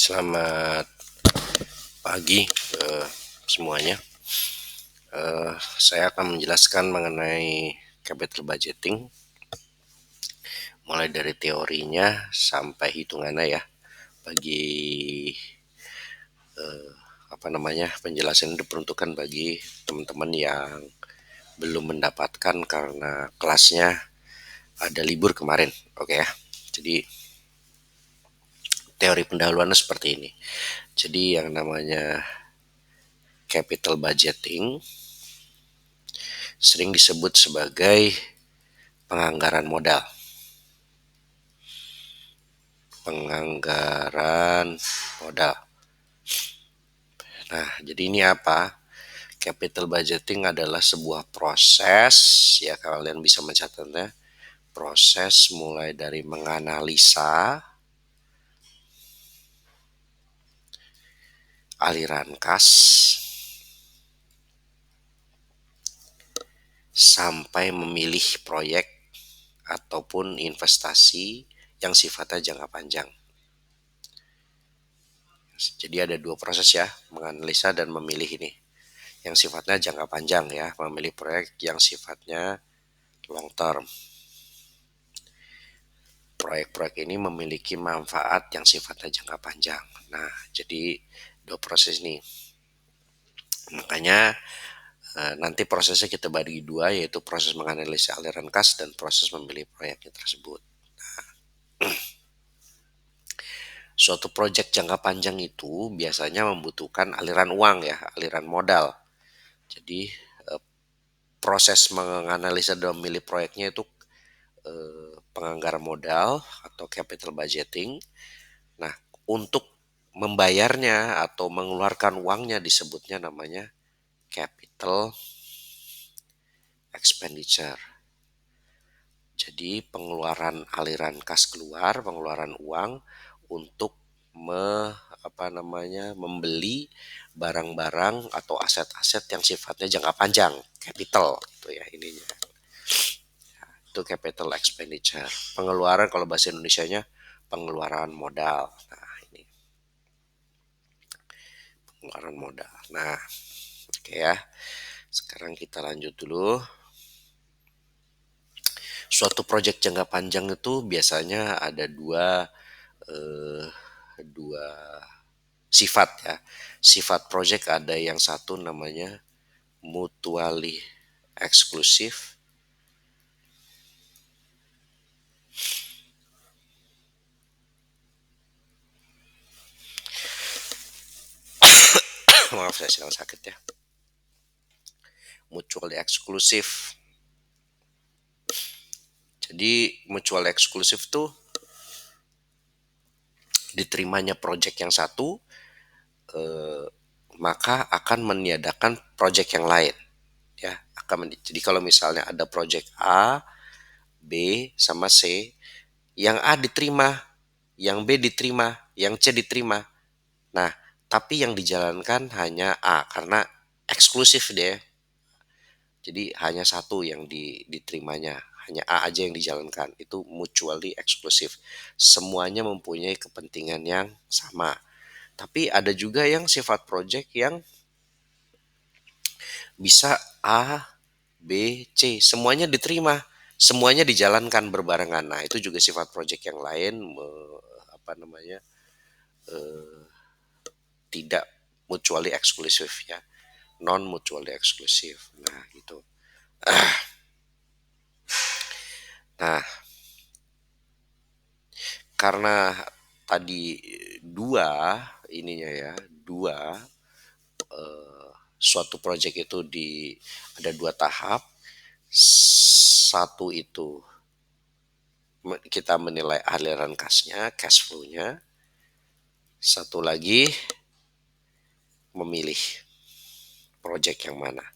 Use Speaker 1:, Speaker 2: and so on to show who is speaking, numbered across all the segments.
Speaker 1: Selamat pagi semuanya. Saya akan menjelaskan mengenai capital budgeting, mulai dari teorinya sampai hitungannya ya. Bagi penjelasan diperuntukkan bagi teman-teman yang belum mendapatkan karena kelasnya ada libur kemarin. Oke ya. Jadi teori pendahuluannya seperti ini. Jadi yang namanya capital budgeting sering disebut sebagai penganggaran modal. Penganggaran modal. Nah, jadi ini apa? Capital budgeting adalah sebuah proses, ya kalian bisa mencatatnya, proses mulai dari menganalisa aliran kas sampai memilih proyek ataupun investasi yang sifatnya jangka panjang. Jadi ada dua proses ya, menganalisa dan memilih ini. Yang sifatnya jangka panjang ya, memilih proyek yang sifatnya long term. Proyek-proyek ini memiliki manfaat yang sifatnya jangka panjang. Nah, jadi dua proses ini. Makanya nanti prosesnya kita bagi dua, yaitu proses menganalisa aliran kas dan proses memilih proyeknya tersebut. Suatu proyek jangka panjang itu biasanya membutuhkan aliran uang ya, aliran modal. Jadi proses menganalisa dan memilih proyeknya itu penganggaran modal atau capital budgeting. Nah, untuk membayarnya atau mengeluarkan uangnya disebutnya namanya capital expenditure. Jadi pengeluaran aliran kas keluar, pengeluaran uang untuk membeli barang-barang atau aset-aset yang sifatnya jangka panjang, capital itu ya ininya. Itu capital expenditure. Pengeluaran kalau bahasa Indonesianya pengeluaran modal. Nah, ini pengeluaran modal. Nah, oke ya. Sekarang kita lanjut dulu. Suatu proyek jangka panjang itu biasanya ada eh, dua sifat ya. Sifat proyek ada yang satu namanya mutually eksklusif. Maaf saya sedang sakit ya. Mutually eksklusif. Jadi mutual eksklusif tuh diterimanya proyek yang satu maka akan meniadakan proyek yang lain ya. Jadi kalau misalnya ada proyek A, B sama C, yang A diterima, yang B diterima, yang C diterima. Nah, tapi yang dijalankan hanya A karena eksklusif deh. Jadi hanya satu yang diterimanya, hanya A aja yang dijalankan. Itu mutually eksklusif. Semuanya mempunyai kepentingan yang sama. Tapi ada juga yang sifat project yang bisa A, B, C, semuanya diterima, semuanya dijalankan berbarengan. Nah, itu juga sifat project yang lain apa namanya? Tidak mutually eksklusif ya, non mutually eksklusif. Nah, gitu. Nah, karena tadi dua ininya ya, dua suatu project itu ada dua tahap. Satu itu kita menilai aliran kasnya, cash flow-nya. Satu lagi memilih project yang mana.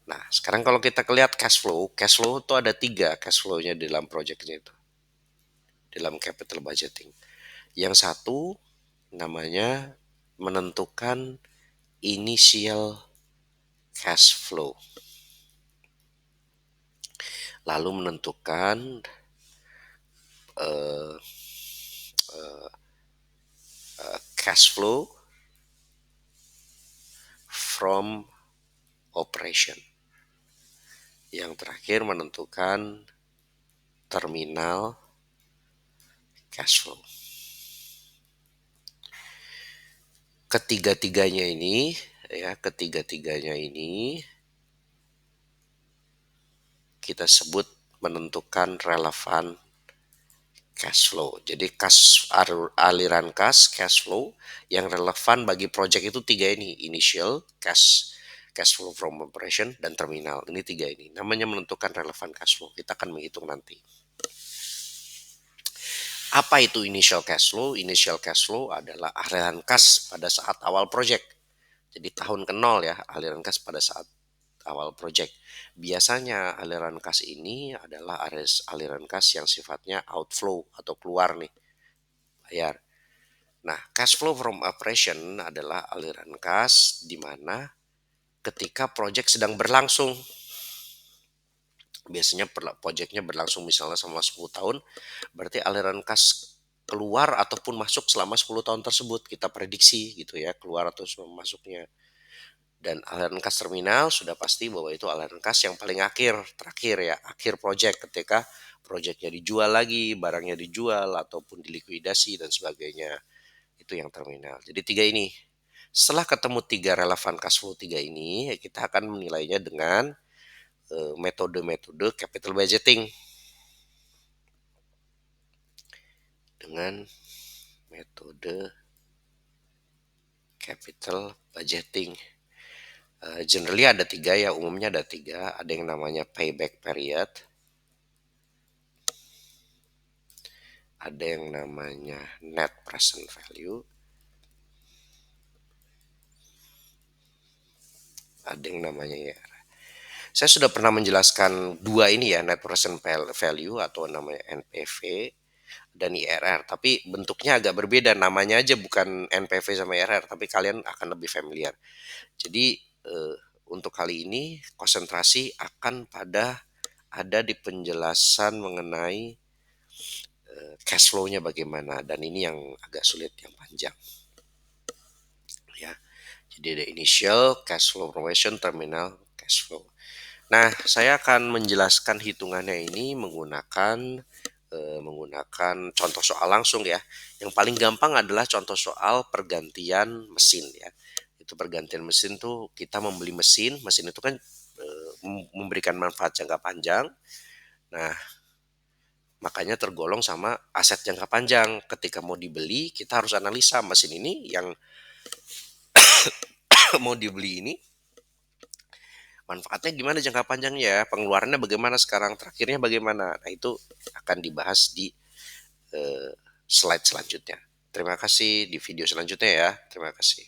Speaker 1: Nah, sekarang kalau kita lihat cash flow itu ada tiga cash flow-nya dalam projectnya itu, dalam capital budgeting. Yang satu namanya menentukan initial cash flow, lalu menentukan cash flow from operation. Yang terakhir menentukan terminal cash flow. Ketiga-tiganya ini kita sebut menentukan relevan cash flow. Jadi aliran cash flow yang relevan bagi project itu tiga ini, initial, cash flow from operation, dan terminal. Ini tiga ini. Namanya menentukan relevan cash flow. Kita akan menghitung nanti. Apa itu initial cash flow? Initial cash flow adalah aliran kas pada saat awal project. Jadi tahun ke nol ya, aliran kas pada saat awal project. Biasanya aliran kas ini adalah aliran kas yang sifatnya outflow atau keluar nih, bayar. Nah, cash flow from operation adalah aliran kas di mana ketika project sedang berlangsung. Biasanya projectnya berlangsung misalnya selama 10 tahun, berarti aliran kas keluar ataupun masuk selama 10 tahun tersebut. Kita prediksi gitu ya, keluar atau masuknya. Dan aliran kas terminal sudah pasti bahwa itu aliran kas yang paling terakhir ya, akhir project, ketika projectnya dijual lagi, barangnya dijual ataupun dilikuidasi dan sebagainya. Itu yang terminal. Jadi tiga ini. Setelah ketemu tiga relevan cash flow tiga ini, kita akan menilainya dengan metode-metode capital budgeting. Dengan metode capital budgeting. Generally ada tiga ya, umumnya ada tiga. Ada yang namanya payback period, ada yang namanya net present value, ada yang namanya IRR. Saya sudah pernah menjelaskan dua ini ya, net present value atau namanya NPV dan IRR, tapi bentuknya agak berbeda, namanya aja bukan NPV sama IRR, tapi kalian akan lebih familiar. Jadi untuk kali ini konsentrasi akan pada ada di penjelasan mengenai cash flow-nya bagaimana, dan ini yang agak sulit, yang panjang. Ya. Jadi ada initial, cash flow formation, terminal cash flow. Nah, saya akan menjelaskan hitungannya ini menggunakan contoh soal langsung ya. Yang paling gampang adalah contoh soal pergantian mesin ya. Itu pergantian mesin tuh kita membeli mesin itu kan memberikan manfaat jangka panjang. Nah, makanya tergolong sama aset jangka panjang. Ketika mau dibeli, kita harus analisa mesin ini yang mau dibeli ini manfaatnya gimana jangka panjangnya, pengeluarannya bagaimana sekarang, terakhirnya bagaimana. Nah, itu akan dibahas di slide selanjutnya. Terima kasih, di video selanjutnya ya. Terima kasih.